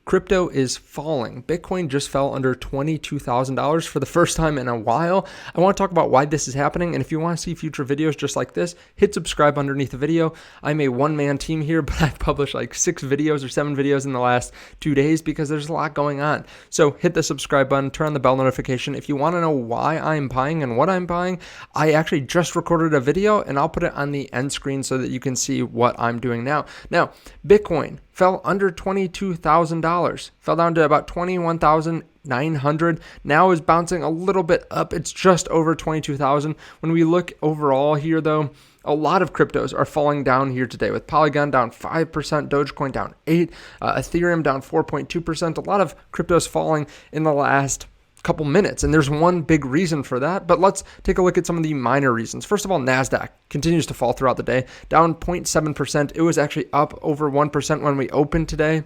Crypto is falling. Bitcoin just fell under $22,000 for the first time in a while. I want to talk about why this is happening. And if you want to see future videos just like this, hit subscribe underneath the video. I'm a one-man team here, but I've published like 6 videos or 7 videos in the last 2 days because there's a lot going on. So hit the subscribe button, turn on the bell notification. If you want to know why I'm buying and what I'm buying, I actually just recorded a video and I'll put it on the end screen so that you can see what I'm doing now. Now, Bitcoin fell under $22,000, fell down to about 21,900. Now is bouncing a little bit up. It's just over 22,000. When we look overall here though, a lot of cryptos are falling down here today, with Polygon down 5%, Dogecoin down 8%, Ethereum down 4.2%. A lot of cryptos falling in the last couple minutes, and there's one big reason for that, but let's take a look at some of the minor reasons. First of all, NASDAQ continues to fall throughout the day, down 0.7%. It was actually up over 1% when we opened today.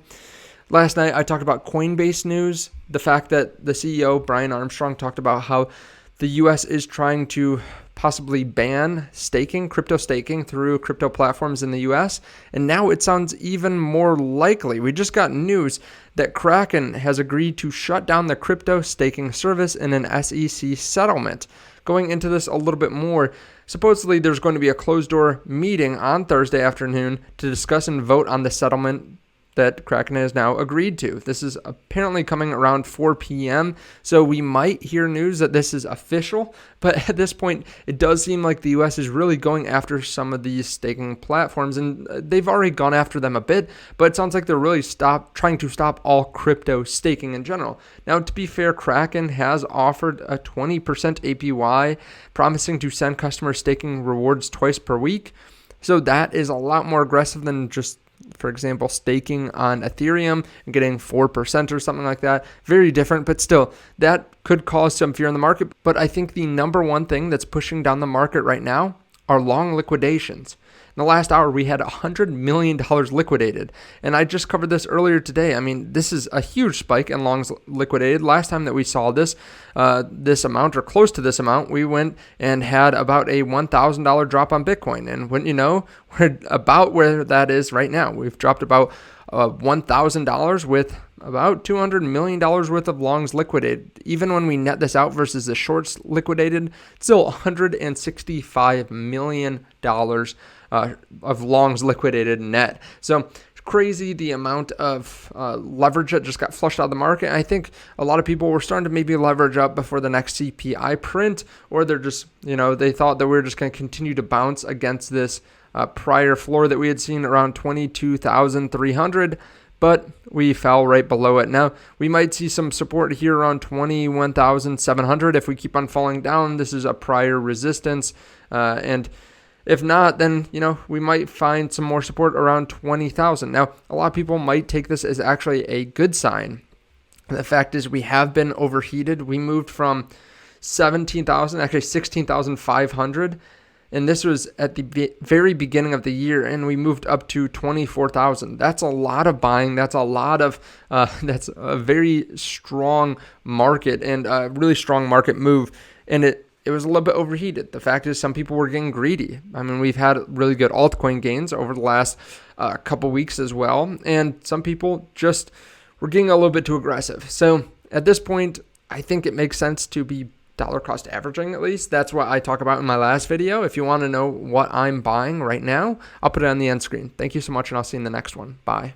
Last night, I talked about Coinbase news, the fact that the CEO, Brian Armstrong, talked about how the US is trying to possibly ban staking, crypto staking through crypto platforms in the US. And now it sounds even more likely. We just got news that Kraken has agreed to shut down the crypto staking service in an SEC settlement. Going into this a little bit more, supposedly there's going to be a closed door meeting on Thursday afternoon to discuss and vote on the settlement that Kraken has now agreed to. This is apparently coming around 4 p.m., so we might hear news that this is official, but at this point, it does seem like the U.S. is really going after some of these staking platforms, and they've already gone after them a bit, but it sounds like they're really trying to stop all crypto staking in general. Now, to be fair, Kraken has offered a 20% APY, promising to send customers staking rewards twice per week, so that is a lot more aggressive than just, for example, staking on Ethereum and getting 4% or something like that. Very different, but still, that could cause some fear in the market. But I think the number one thing that's pushing down the market right now are long liquidations. In the last hour, we had $100 million liquidated. And I just covered this earlier today. I mean, this is a huge spike in longs liquidated. Last time that we saw this amount or close to this amount, we went and had about a $1,000 drop on Bitcoin. And wouldn't you know, we're about where that is right now. We've dropped about $1,000 with about $200 million worth of longs liquidated. Even when we net this out versus the shorts liquidated, still $165 million of longs liquidated net. So crazy the amount of leverage that just got flushed out of the market. And I think a lot of people were starting to maybe leverage up before the next CPI print, or they're just, they thought that we were just going to continue to bounce against this prior floor that we had seen around 22,300. But we fell right below it. Now, we might see some support here around 21,700 if we keep on falling down. This is a prior resistance. And if not, then, we might find some more support around 20,000. Now, a lot of people might take this as actually a good sign. The fact is we have been overheated. We moved from 17,000, actually 16,500. And this was at the very beginning of the year, and we moved up to 24,000. That's a lot of buying. That's a lot of, that's a very strong market and a really strong market move. And it was a little bit overheated. The fact is some people were getting greedy. I mean, we've had really good altcoin gains over the last couple weeks as well. And some people just were getting a little bit too aggressive. So at this point, I think it makes sense to be dollar cost averaging, at least. That's what I talk about in my last video. If you want to know what I'm buying right now, I'll put it on the end screen. Thank you so much, and I'll see you in the next one. Bye.